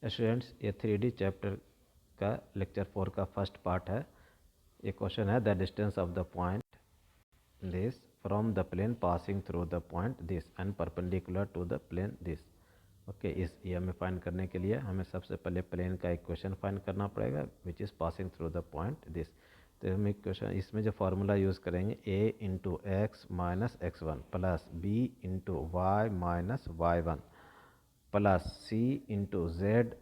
Students, ये 3D chapter का lecture 4 का फर्स्ट पार्ट है। ये क्वेश्चन है the distance of the point this from the plane passing through the point this and perpendicular to the plane this. Okay, इस ये हमें find करने के लिए हमें सबसे पहले प्लेन का इक्वेशन फाइंड करना पड़ेगा which is passing through the point this. तो हम इक्वेशन इसमें जो फार्मूला यूज़ करेंगे a into x minus x1 plus b into y minus y1 plus c into z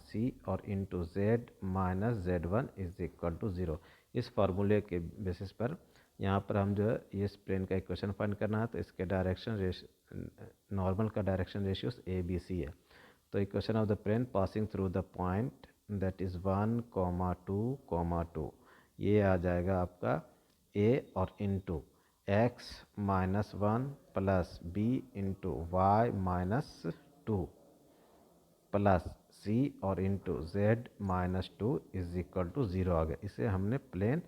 C और into z minus Z1 is equal to 0। इस फार्मूले के basis पर यहाँ पर हम जो है ये इस प्लेन का इक्वेशन फाइंड करना है, तो इसके डायरेक्शन नॉर्मल का direction ratios A B C है। तो equation of the plane passing through the point that is 1,2,2 ये आ जाएगा आपका a और into x minus 1 plus b into y minus 2 plus C और into z minus 2 is equal to 0 आ गया। इसे हमने प्लेन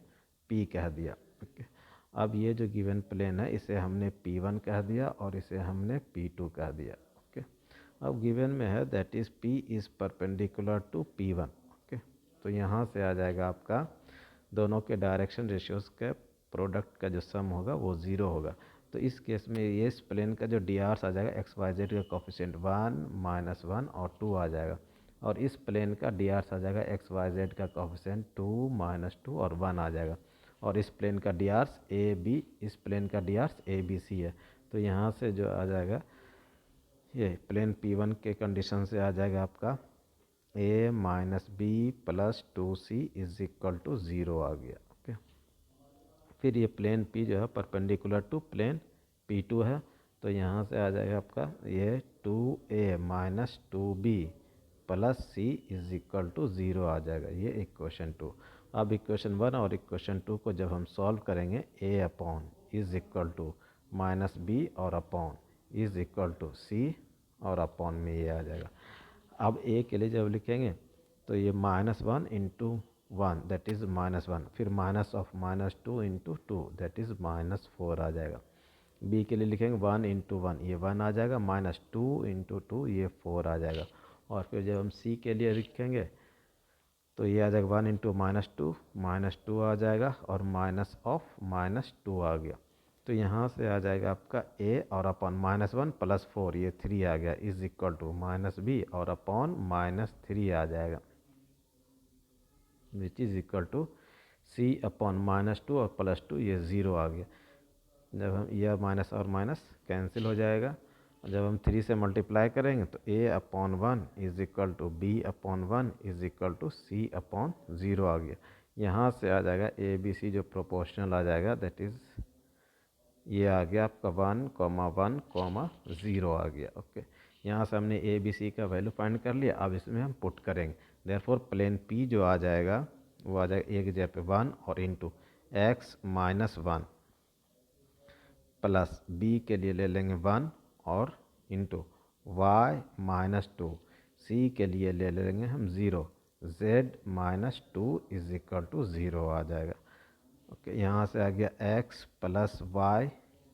P कह दिया। ओके, अब ये जो गिवन प्लेन है इसे हमने P1 कह दिया और इसे हमने P2 कह दिया। ओके, अब गिवन में है that is P is perpendicular to P1। Okay, तो यहाँ से आ जाएगा आपका दोनों के डायरेक्शन रेशियोज़ के प्रोडक्ट का जो सम होगा वो 0 होगा। तो इस केस में ये इस प्लेन का जो डी आर्स आ जाएगा एक्स वाई जेड का कोफिशिएंट 1 माइनस 1 और 2 आ जाएगा, और इस प्लेन का डी आर्स आ जाएगा एक्स वाई जेड का कोफिशिएंट 2 माइनस 2 और 1 आ जाएगा, और इस प्लेन का डी आर्स ए बी, इस प्लेन का D Rs a B C है। तो यहाँ से जो आ जाएगा ये प्लेन P1 के कंडीशन से आ जाएगा आपका a minus b plus 2c is equal to 0 आ गया। ओके, फिर ये प्लेन P जो है परपेंडिकुलर टू प्लेन P2 है, तो यहाँ से आ जाएगा आपका ये 2a minus 2b plus c is equal to 0 आ जाएगा। ये इक्वेशन 2। अब इक्वेशन 1 और इक्वेशन 2 को जब हम सॉल्व करेंगे a upon is equal to minus B और upon is equal to c और अपॉन में ये आ जाएगा। अब a के लिए जब लिखेंगे तो ये -1 इंटू 1 दैट इज़ -1, फिर minus of -2 into 2 that is -4 आ जाएगा। b के लिए लिखेंगे 1 इंटू 1 ये 1 आ जाएगा, -2 इंटू 2 ये 4 आ जाएगा, और फिर जब हम c के लिए लिखेंगे तो ये आ जाएगा 1 इंटू -2 आ जाएगा, और माइनस ऑफ -2 आ गया। तो यहाँ से आ जाएगा आपका a और अपॉन -1 प्लस 4 ये 3 आ गया इज इक्वल टू -b और अपॉन -3 आ जाएगा which is equal to c upon -2 और +2 ये 0 आ गया। जब हम यह माइनस और माइनस कैंसिल हो जाएगा, जब हम 3 से मल्टीप्लाई करेंगे तो a upon 1 is equal to b upon 1 is equal to c upon 0 आ गया। यहाँ से आ जाएगा a b c जो प्रोपोर्शनल आ जाएगा दैट इज़ ये आ गया आपका 1,1,0 आ गया। ओके, यहाँ से हमने ए बी सी का वैल्यू फाइंड कर लिया। अब इसमें हम पुट करेंगे, देयरफॉर प्लेन P जो आ जाएगा वो आ जाएगा एक जगह पे 1 और into x minus 1 plus b के लिए ले लेंगे 1 और इंटू वाई माइनस 2, c के लिए ले लेंगे हम 0, z minus 2 is equal to 0 आ जाएगा। ओके, यहाँ से आ गया x प्लस वाई,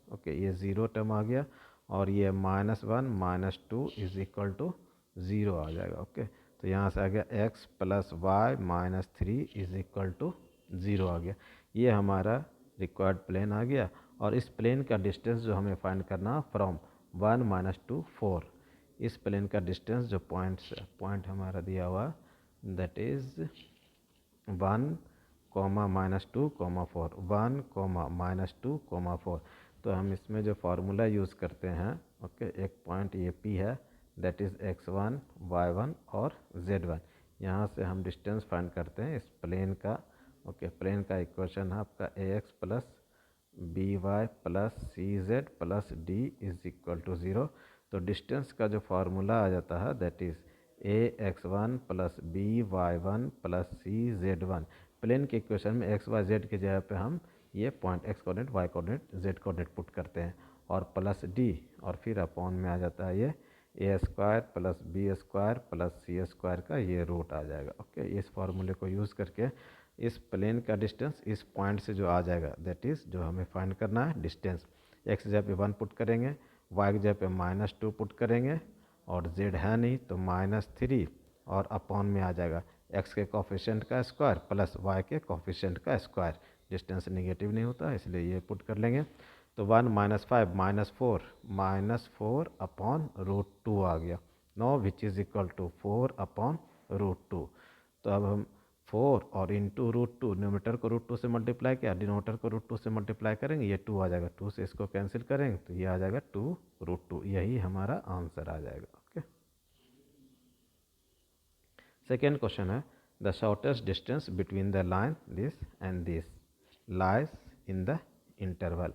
ओके ये 0 टर्म आ गया, और ये -1 -2 इज इक्वल टू 0 आ जाएगा। ओके, तो यहाँ से आ गया x plus y -3 is equal to 0 आ गया। ये हमारा रिक्वायर्ड प्लेन आ गया, और इस प्लेन का डिस्टेंस जो हमें फाइंड करना फ्रॉम 1 -2 4, इस प्लेन का डिस्टेंस जो पॉइंट हमारा दिया हुआ दैट इज़ 1, -2, 4, 1, -2, 4। तो हम इसमें जो फार्मूला यूज़ करते हैं, ओके एक पॉइंट ये P है दैट इज़ x1 y1 और z1। यहाँ से हम डिस्टेंस फाइंड करते हैं इस प्लेन का। ओके, प्लेन का इक्वेशन है आपका ax plus by plus cz plus d is equal to 0। तो डिस्टेंस का जो फार्मूला आ जाता है that is ax1 plus by1 plus cz1। Plane के इक्वेशन में एक्स वाई जेड की जगह पे हम ये point x coordinate y coordinate z coordinate put करते हैं, और प्लस डी, और फिर अपॉन में आ जाता है ये A square plus B square plus C square का ये रूट आ जाएगा। ओके, इस फार्मूले को यूज़ करके इस प्लेन का डिस्टेंस इस पॉइंट से जो आ जाएगा दैट इज़ जो हमें फाइंड करना है डिस्टेंस, एक्स की जगह पे 1 पुट करेंगे, वाई की जगह पे -2 पुट करेंगे, और जेड है नहीं तो -3 और अपॉन में आ जाएगा x के कोफिशिएंट का स्क्वायर प्लस y के कोफिशिएंट का स्क्वायर। डिस्टेंस निगेटिव नहीं होता इसलिए ये पुट कर लेंगे। तो 1 माइनस 5 माइनस फोर अपॉन √2 आ गया। No which is equal to 4 upon √2। तो अब हम 4 और इंटू √2, न्यूमरेटर को √2 से मल्टीप्लाई किया, डिनोमीटर को √2 से मल्टीप्लाई करेंगे, ये 2 आ जाएगा, 2 से इसको कैंसिल करेंगे तो ये आ जाएगा 2 √2। यही हमारा आंसर आ जाएगा। ओके, सेकेंड क्वेश्चन है the shortest distance between the line this and this lies in the interval.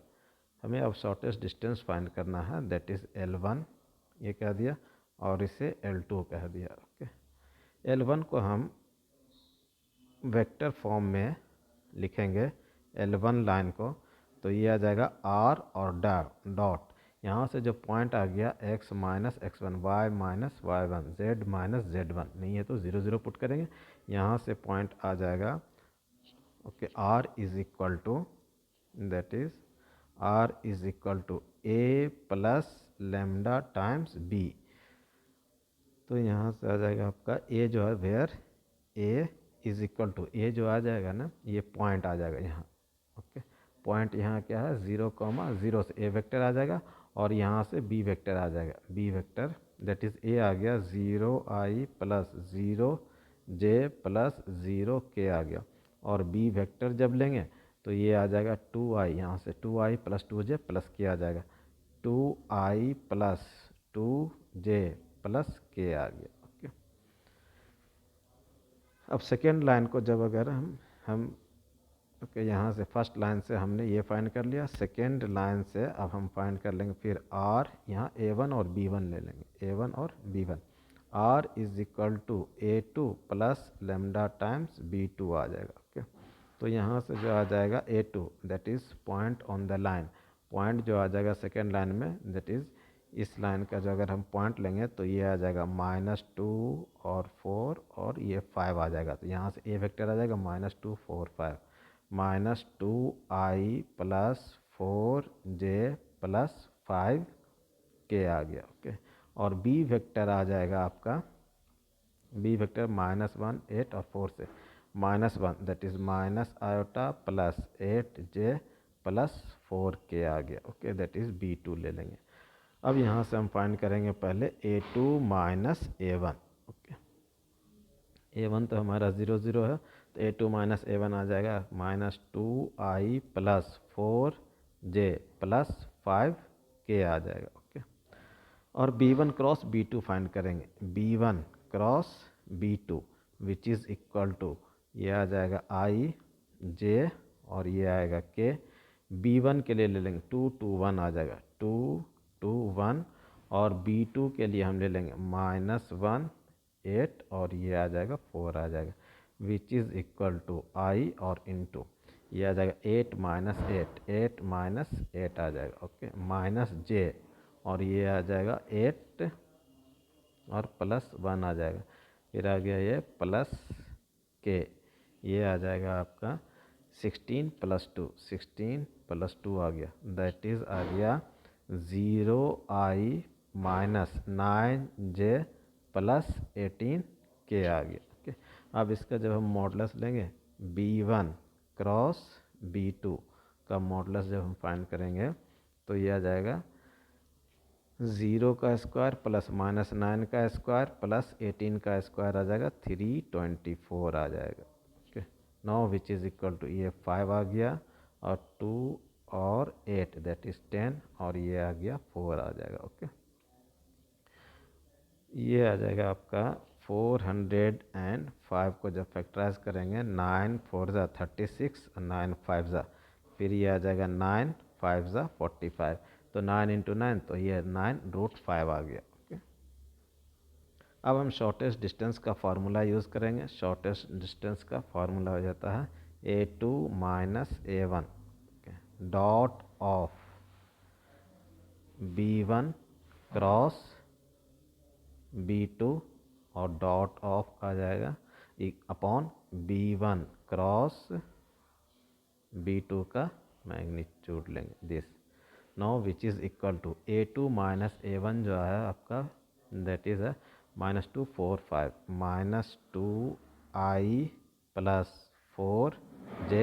हमें अब शॉर्टेस्ट डिस्टेंस फाइंड करना है, दैट इज़ L1 ये कह दिया और इसे L2 कह दिया। ओके, L1 को हम वेक्टर फॉर्म में लिखेंगे L1 लाइन को, तो ये आ जाएगा R और डॉट, यहाँ से जो पॉइंट आ गया x minus x1, y minus y1, z minus z1, नहीं है तो 0 0 पुट करेंगे, यहाँ से पॉइंट आ जाएगा। Okay, R is equal to that is R is equal to a plus lambda times b। तो यहाँ से आ जाएगा आपका a जो है where a is equal to a जो आ जाएगा ना, ये पॉइंट आ जाएगा यहाँ। ओके, पॉइंट यहाँ क्या है 0,0 से a वेक्टर आ जाएगा और यहाँ से b वेक्टर आ जाएगा। b vector that is a आ गया 0i plus 0j plus 0k आ गया, और b वेक्टर जब लेंगे तो ये आ जाएगा 2i, यहाँ से 2i plus 2j plus k आ जाएगा, 2i plus 2j plus k आ गया। ओके, अब सेकेंड लाइन को जब अगर हम ओके, यहाँ से फर्स्ट लाइन से हमने ये फाइंड कर लिया, सेकेंड लाइन से अब हम फाइंड कर लेंगे फिर R, यहाँ A1 और B1 ले लेंगे, A1 और B1। R is equal to A2 plus lambda times B2 आ जाएगा। ओके, तो यहाँ से जो आ जाएगा A2 that is point on the line, point जो आ जाएगा सेकेंड लाइन में दैट इज़ इस लाइन का जो अगर हम पॉइंट लेंगे तो ये आ जाएगा -2 और 4 और ये 5 आ जाएगा, तो यहाँ से ए वेक्टर आ जाएगा -2 4 5, -2i plus 4j plus 5k आ गया। ओके, और बी वेक्टर आ जाएगा आपका, बी वेक्टर -1 8 और 4 से -1 that is minus iota plus 8j plus 4k आ गया। ओके, दैट इज़ B2 ले लेंगे। अब यहाँ से हम फाइंड करेंगे पहले A2 minus A1। Okay, A1 तो हमारा 0 0 है, तो A2 माइनस A1 आ जाएगा -2i plus 4j plus 5k आ जाएगा। ओके, और B1 क्रॉस B2 फाइंड करेंगे, B1 cross B2 which is equal to ये आ जाएगा i j और ये आएगा k। B1 के लिए ले लेंगे 2 2 1 आ जाएगा, 2 2 1, और B2 के लिए हम ले लेंगे -1 8 और ये आ जाएगा 4 आ जाएगा, which is equal to i और इंटू ये आ जाएगा 8 माइनस 8 आ जाएगा। ओके, माइनस j और ये आ जाएगा 8 और प्लस 1 आ जाएगा, फिर आ गया ये प्लस k, ये आ जाएगा आपका 16 प्लस 2 आ गया, दैट इज़ आ गया 0i minus 9j plus 18k आ गया। ओके, अब इसका जब हम मॉडुलस लेंगे B1 क्रॉस B2 का मॉडुलस जब हम फाइंड करेंगे तो ये आ जाएगा 0 का स्क्वायर प्लस -9 का स्क्वायर प्लस 18 का स्क्वायर आ जाएगा, 324 आ जाएगा। Okay, now which is equal to ये 5 आ गया और 2 और 8 दैट इज़ 10 और ये आ गया 4 आ जाएगा। ओके, ये आ जाएगा आपका 405 को जब फैक्टराइज करेंगे 9 4 ज़ा 36 और 9 5 ज़ा, फिर ये आ जाएगा 9 5 ज़ा 45, तो 9 इंटू 9 तो ये 9√5 आ गया। ओके, अब हम शॉर्टेस्ट डिस्टेंस का फार्मूला यूज़ करेंगे। शॉर्टेस्ट डिस्टेंस का फार्मूला हो जाता है A2 minus A1 dot of B1 cross B2 और डॉट ऑफ आ जाएगा अपॉन B1 क्रॉस B2 का मैग्नीट्यूड लेंगे this, now which is equal to A2 minus A1 जो है आपका that is -2 4 5 -2i plus 4j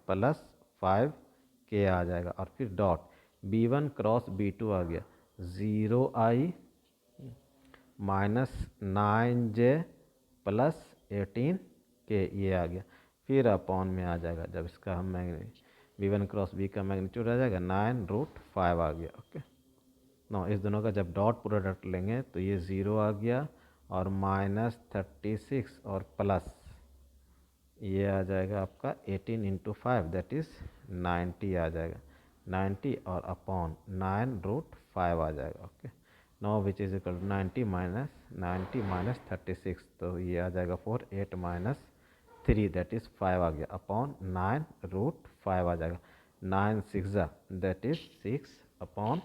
plus 5k आ जाएगा। और फिर डॉट b1 क्रॉस b2 आ गया 0i -9j प्लस 18k ये आ गया। फिर अपॉन में आ जाएगा, जब इसका हम b1 क्रॉस b का मैग्नीट्यूड आ जाएगा 9√5 आ गया। ओके, नो इस दोनों का जब डॉट प्रोडक्ट लेंगे तो ये 0 आ गया और -36 और प्लस ये आ जाएगा आपका 18 इंटू 5 दैट इज़ 90 आ जाएगा। 90 और अपॉन 9√5 आ जाएगा। Okay, no which is equal to 90 minus 36, तो ये आ जाएगा 4 8 माइनस 3 दैट इज़ 5 आ गया अपॉन 9√5 आ जाएगा। 9 6 दैट इज़ 6 अपॉन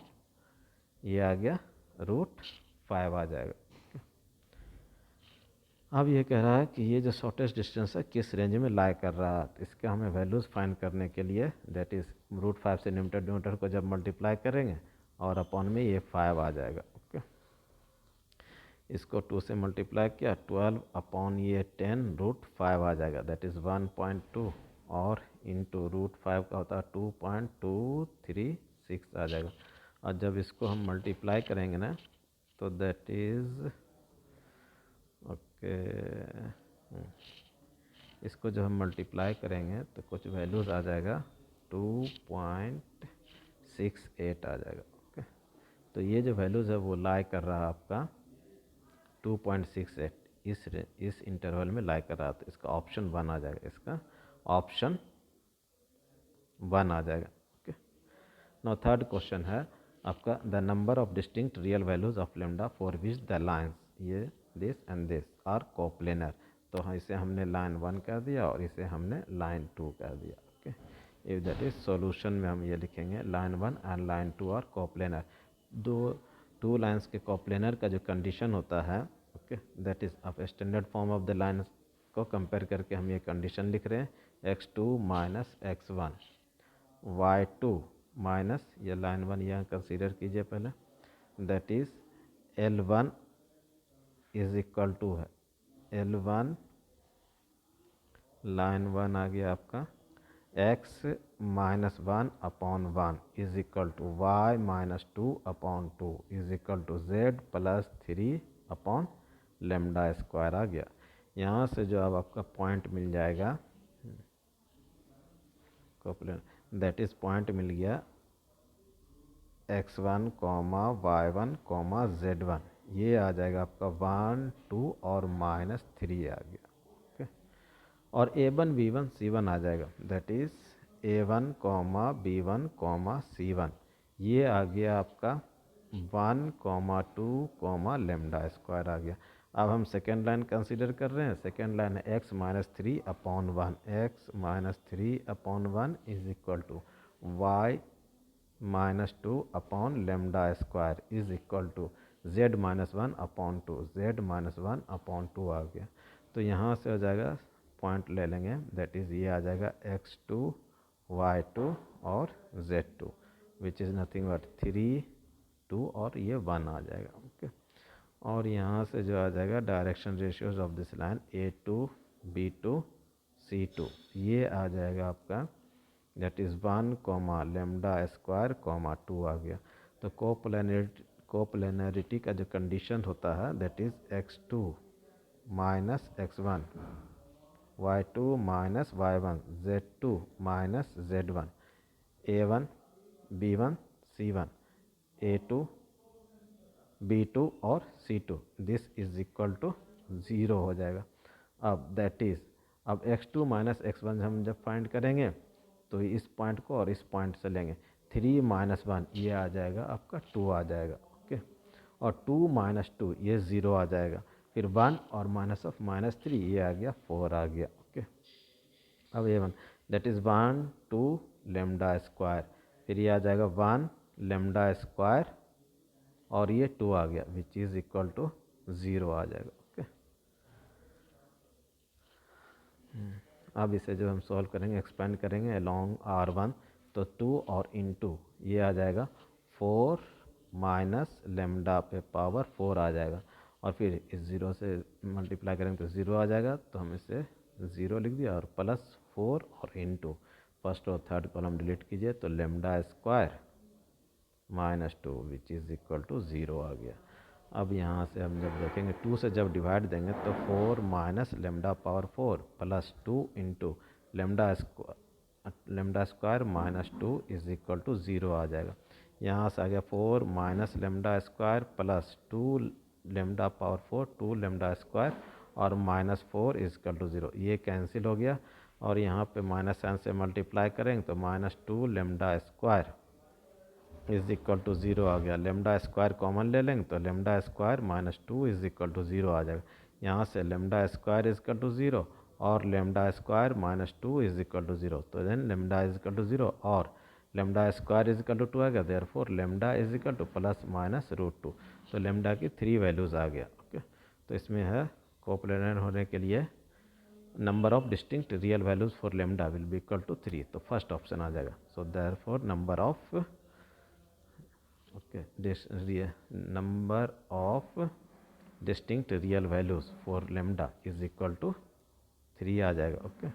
ये आ गया √5 आ जाएगा। अब ये कह रहा है कि ये जो शॉर्टेस्ट डिस्टेंस है किस रेंज में लाई कर रहा है, तो इसके हमें वैल्यूज़ फाइंड करने के लिए दैट इज़ √5 से न्यूमरेटर को जब मल्टीप्लाई करेंगे और अपॉन में ये 5 आ जाएगा। ओके, इसको 2 से मल्टीप्लाई किया 12 अपॉन ये 10√5 आ जाएगा दैट इज़ 1.2 और इंटू √5 का होता है 2.236 आ जाएगा। और जब इसको हम मल्टीप्लाई करेंगे ना तो दैट इज़ ओके इसको जब हम मल्टीप्लाई करेंगे तो कुछ वैल्यूज़ आ जाएगा 2.68 आ जाएगा। ओके, तो ये जो वैल्यूज़ है वो लाई कर रहा है आपका 2.68 इस इंटरवल में लाई कर रहा है, तो इसका ऑप्शन 1 आ जाएगा, इसका ऑप्शन 1 आ जाएगा। ओके, नो थर्ड क्वेश्चन है आपका the number of distinct real values of lambda for which the lines ये this and this are coplanar. तो हाँ, इसे हमने लाइन 1 कर दिया और इसे हमने लाइन 2 कर दिया। Okay, if that is solution में हम ये लिखेंगे line 1 and line 2 are coplanar. Two lines के कोप्लेनर का जो कंडीशन होता है okay that is of standard form of the line को कंपेयर करके हम ये कंडीशन लिख रहे हैं x2 minus x1 y2 minus ये लाइन 1 यहाँ कंसीडर कीजिए पहले that is L1 is equal to है L1 लाइन 1 आ गया आपका x minus 1 upon 1 is equal to y minus 2 upon 2 is equal to z plus 3 upon lambda square आ गया। यहाँ से जो अब आपका पॉइंट मिल जाएगा दैट इज पॉइंट मिल गया x1 y1 z1, ये आ जाएगा आपका 1 2 और -3 आ गया। ओके, और a1 b1 c1 आ जाएगा that is a1 b1 c1, ये आ गया आपका 1 2 लेमडा स्क्वायर आ गया। अब हम सेकेंड लाइन कंसीडर कर रहे हैं, सेकेंड लाइन है x minus 3 upon 1, x minus 3 upon 1 is equal to y minus 2 upon lambda square is equal to z minus 1 upon 2, z minus 1 upon 2 आ गया। तो यहाँ से हो जाएगा पॉइंट ले लेंगे दैट इज़ ये आ जाएगा x2 y2 और z2 which is nothing but 3 2 और ये 1 आ जाएगा। ओके, और यहाँ से जो आ जाएगा direction ratios of this line a2 b2 c2, ये आ जाएगा आपका दैट इज़ 1 लेमडा स्क्वायर 2 आ गया। तो कोप्लेनरिटी का जो कंडीशन होता है that is x2 minus x1 y2 minus y1 z2 minus z1 a1 b1 c1 a2 b2 और c2 this is equal to 0 हो जाएगा। अब दैट इज़ अब x2 माइनस x1 हम जब फाइंड करेंगे तो इस पॉइंट को और इस पॉइंट से लेंगे 3 माइनस 1 ये आ जाएगा आपका 2 आ जाएगा। ओके, और 2 माइनस 2 ये 0 आ जाएगा, फिर 1 और माइनस ऑफ -3 ये आ गया 4 आ गया। ओके, अब ये 1 दैट इज़ 1 2 लेमडा स्क्वायर, फिर ये आ जाएगा 1 लेमडा स्क्वायर और ये 2 आ गया विच इज़ इक्वल टू 0 आ जाएगा। ओके, अब इसे जब हम सॉल्व करेंगे एक्सपेंड करेंगे अलॉन्ग R1 तो 2 और इंटू ये आ जाएगा 4 माइनस लेमडा पे पावर 4 आ जाएगा और फिर इस ज़ीरो से मल्टीप्लाई करेंगे तो ज़ीरो आ जाएगा, तो हम इसे ज़ीरो लिख दिया और प्लस 4 और इंटू फर्स्ट और थर्ड कॉलम डिलीट कीजिए तो lambda square minus 2 which is equal to zero आ गया। अब यहाँ से हम जब देखेंगे 2 से जब डिवाइड देंगे तो 4 minus lambda power 4 plus 2 into lambda square minus 2 is equal to zero आ जाएगा। यहाँ से आ गया 4 minus lambda square plus 2 lambda power 4 2 lambda square और minus 4 is equal to zero, ये कैंसिल हो गया और यहाँ पे माइनस साइन से मल्टीप्लाई करेंगे तो minus 2 lambda square is equal to zero आ गया। लेमडा स्क्वायर कॉमन ले लेंगे तो lambda square minus 2 is equal to zero आ जाएगा। यहाँ से lambda square is equal to zero और lambda square minus 2 is equal to zero, तो then lambda is equal to zero और lambda square is equal to 2 आ गया, therefore lambda is equal to plus minus root 2, तो lambda की 3 values आ गया। Okay, तो इसमें है कोप्लेनर होने के लिए number of distinct real values for lambda will be equal to 3, तो फर्स्ट ऑप्शन आ जाएगा। So therefore number of number of distinct real values for lambda is equal to 3 आ जाएगा। ओके,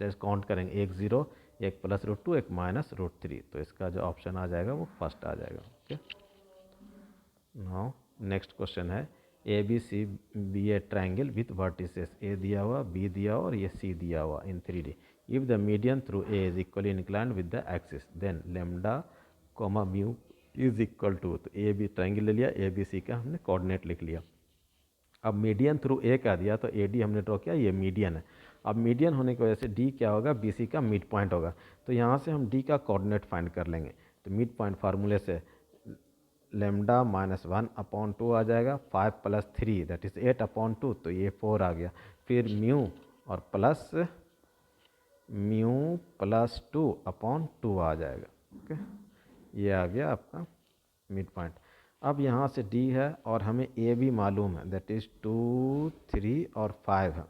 जैसे काउंट करेंगे एक ज़ीरो, एक प्लस रूट 2, एक माइनस रूट 3, तो इसका जो ऑप्शन आ जाएगा वो फर्स्ट आ जाएगा। ओके, नाउ नेक्स्ट क्वेश्चन है A B C be a triangle with vertices, A दिया हुआ, बी दिया हुआ और ये सी दिया हुआ in 3D। If the median through A is equally inclined with the axis then lambda comma mu is equal to, तो A B triangle ले लिया, ए बी सी का हमने कोऑर्डिनेट लिख लिया। अब मीडियन थ्रू ए का दिया तो ए डी हमने ड्रॉ किया, ये मीडियन है। अब मीडियन होने की वजह से डी क्या होगा, बी सी का मिड पॉइंट होगा, तो यहाँ से हम डी का कोऑर्डिनेट फाइंड कर लेंगे। तो मिड पॉइंट फार्मूले से लेमडा माइनस 1/2 आ जाएगा, 5 प्लस 3 दैट इज़ 8/2, तो ये 4 आ गया। फिर म्यू और प्लस म्यू प्लस 2/2 आ जाएगा। ओके, ये आ गया आपका मिड पॉइंट। अब यहाँ से डी है और हमें ए भी मालूम है, दैट इज़ 2 3 और 5 है,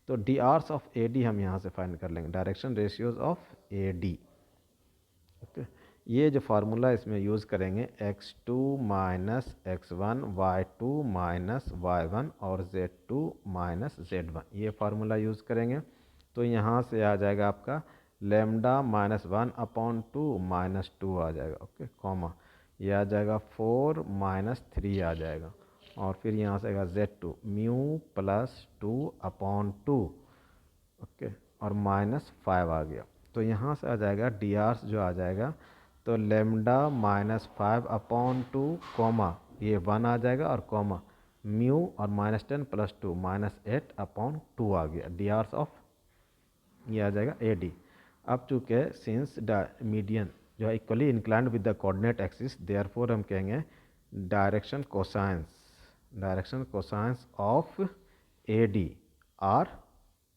तो D Rs of A D हम यहाँ से फाइंड कर लेंगे, direction ratios of A D. Okay, ये जो फार्मूला इसमें यूज़ करेंगे x2 minus x1 y2 minus y1 और z2 माइनस z1, ये फार्मूला यूज़ करेंगे। तो यहाँ से आ जाएगा आपका लेमडा माइनस 1/2 माइनस 2 आ जाएगा। ओके, कॉमा ये आ जाएगा 4 माइनस 3 आ जाएगा और फिर यहाँ से आएगा z2 म्यू प्लस 2/2, ओके, और माइनस 5 आ गया। तो यहाँ से आ जाएगा डी आर्स जो आ जाएगा, तो लेमडा माइनस 5/2 कॉमा ये 1 आ जाएगा और कॉमा म्यू और माइनस 10 प्लस 2 माइनस 8/2 आ गया। डी आर्स ऑफ ये आ जाएगा ए डी। अब चूँकि सिंस मीडियन जो है equally inclined with the coordinate axis, therefore हम कहेंगे direction cosines of A D R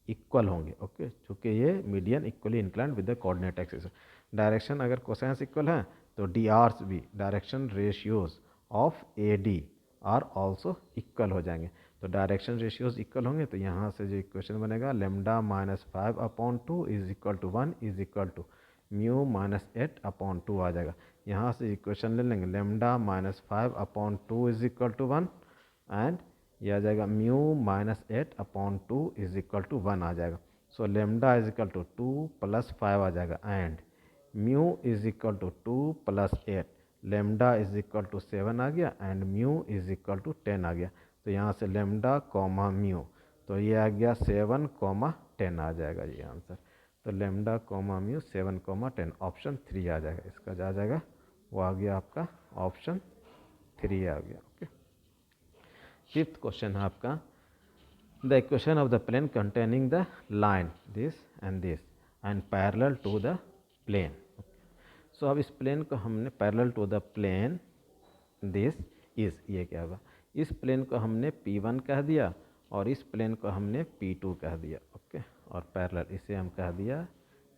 equal होंगे। ओके, चूँकि ये median equally inclined with the coordinate axis, direction अगर कोसाइंस इक्वल है तो डी आर्स भी direction ratios of A D R also equal हो जाएंगे। तो डायरेक्शन रेशियोज इक्वल होंगे तो यहाँ से जो इक्वेशन बनेगा lambda minus 5/2 is equal to 1 is equal to mu minus 8/2 आ जाएगा। यहाँ से इक्वेशन ले लेंगे lambda minus 5/2 is equal to 1 and ये आ जाएगा mu minus 8/2 is equal to 1 आ जाएगा। So lambda is equal to 2 plus 5 आ जाएगा and mu is equal to 2 plus 8, lambda is equal to 7 आ गया and mu is equal to 10 आ गया। तो यहाँ से लेमडा कॉमा म्यू, तो ये आ गया 7, 10 आ जाएगा ये आंसर। तो लेमडा कॉमा म्यू 7, 10 ऑप्शन 3 आ जाएगा। इसका जो आ जाएगा वो आ गया आपका ऑप्शन 3 आ गया। ओके, फिफ्थ क्वेश्चन है आपका the equation of the plane containing the line this and parallel to the plane. So अब इस प्लेन को हमने parallel to the plane this is, ये क्या होगा, इस प्लेन को हमने P1 कह दिया और इस प्लेन को हमने P2 कह दिया। ओके, और पैरेलल इसे हम कह दिया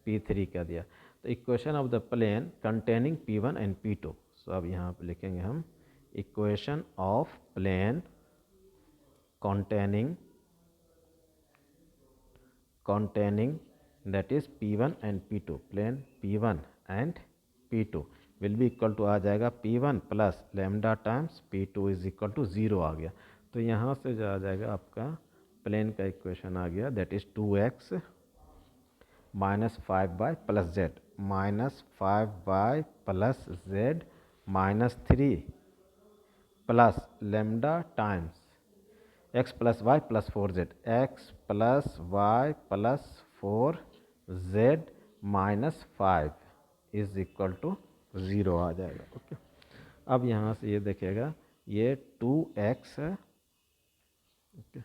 P3 कह दिया। तो equation of the plane containing P1 and P2। So अब यहाँ पे लिखेंगे हम equation of plane containing that is P1 and P2, plane P1 and P2 will be equal to आ जाएगा P1 plus lambda times P2 is equal to 0 आ गया। तो यहाँ से जो आ जाएगा आपका प्लेन का इक्वेशन आ गया, that is 2x minus 5y plus z, minus 5y plus z minus 3 plus lambda times x plus y plus 4z, x plus y plus 4z minus 5 is equal to 0 आ जाएगा। Okay, अब यहाँ से ये देखिएगा, ये 2x है। Okay,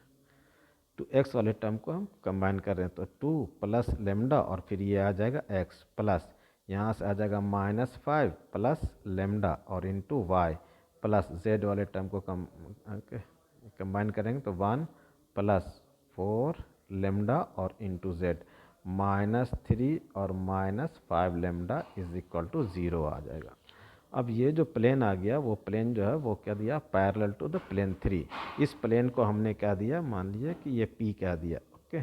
2x वाले टर्म को हम कंबाइन कर रहे हैं, तो 2 प्लस लेमडा और फिर ये आ जाएगा x प्लस, यहाँ से आ जाएगा माइनस 5 प्लस लेमडा और इंटू वाई प्लस z वाले टर्म को कंबाइन करेंगे तो 1 प्लस 4 लेमडा और इंटू जेड माइनस 3 और minus 5 lambda is equal to 0 आ जाएगा। अब ये जो प्लेन आ गया, वो प्लेन जो है वो क्या दिया, पैरेलल टू द प्लेन 3। इस प्लेन को हमने क्या दिया, मान लिया कि ये P क्या दिया। ओके,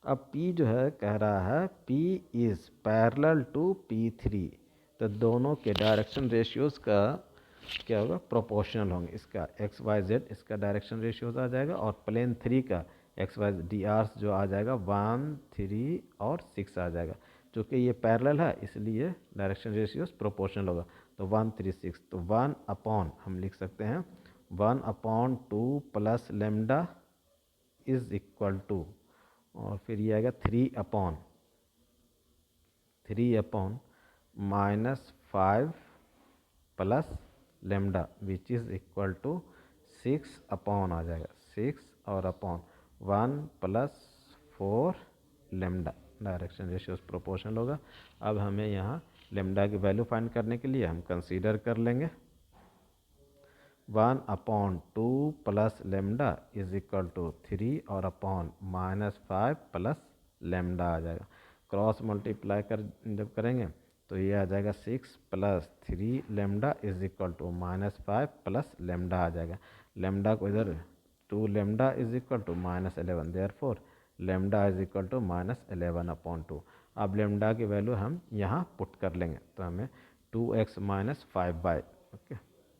अब P जो है कह रहा है P is parallel to P3, तो दोनों के डायरेक्शन रेशियोज का क्या होगा, प्रोपोर्शनल होंगे। इसका एक्स वाई जेड इसका डायरेक्शन रेशियोज आ जाएगा, और प्लेन 3 का एक्स वाई डी आर जो आ जाएगा 1, 3 और 6 आ जाएगा। चूँकि ये पैरेलल है इसलिए डायरेक्शन रेशियोज प्रोपोर्शनल होगा, तो 1, 3, 6, तो 1 अपॉन हम लिख सकते हैं 1/2 plus lambda is equal to, और फिर ये आएगा 3 upon minus 5 plus lambda which is equal to 6 upon आ जाएगा 6 और upon 1 plus 4 lambda, direction ratios proportional होगा। अब हमें यहाँ लेमडा की वैल्यू फाइंड करने के लिए हम कंसीडर कर लेंगे 1/2 plus lambda is equal to 3 और अपॉन माइनस 5 प्लस लेमडा आ जाएगा। क्रॉस मल्टीप्लाई कर जब करेंगे तो ये आ जाएगा 6 plus 3 lambda is equal to minus 5 plus lambda आ जाएगा। लेमडा को इधर 2 lambda is equal to minus 11, therefore lambda is equal to minus 11/2। अब लेमडा की वैल्यू हम यहाँ पुट कर लेंगे, तो हमें 2x minus 5y, okay,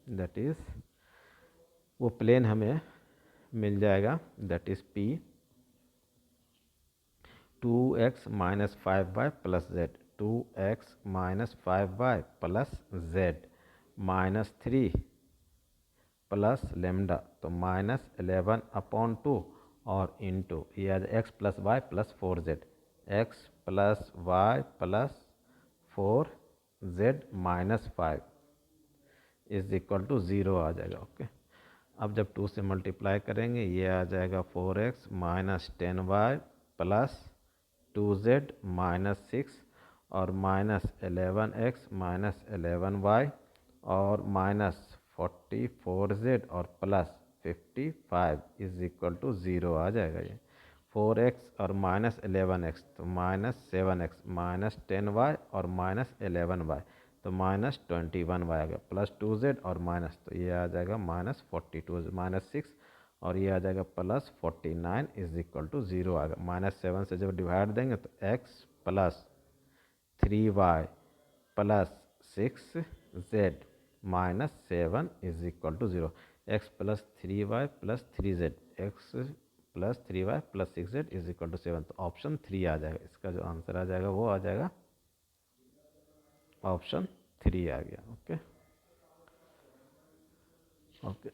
that is वो प्लेन हमें मिल जाएगा, that is P 2x minus 5y plus z, 2x minus 5y plus z minus 3 plus lambda, तो माइनस 11/2 और इंटू ये आ जाए x plus y plus 4z, x plus y plus 4z minus 5 is equal to 0 आ जाएगा। Okay, अब जब 2 से मल्टीप्लाई करेंगे ये आ जाएगा 4x minus 10y plus 2z minus 6 और माइनस 11x माइनस 11y और माइनस 44z और प्लस 55 इज इक्वल टू 0 आ जाएगा। ये 4x और माइनस 11x तो माइनस 7x माइनस 10y और माइनस 11y तो माइनस 21y आ गया, प्लस 2z और माइनस, तो ये आ जाएगा माइनस 42 माइनस 6 और ये आ जाएगा प्लस 49 इज इक्वल टू 0 आ गया। माइनस 7 से जब डिवाइड देंगे तो x plus 3y plus 6z minus 7 is equal to 0, x plus 3y plus 3z, x plus 3y plus 6z is equal to 7, तो ऑप्शन 3 आ जाएगा। इसका जो आंसर आ जाएगा वो आ जाएगा ऑप्शन 3 आ गया। Okay okay.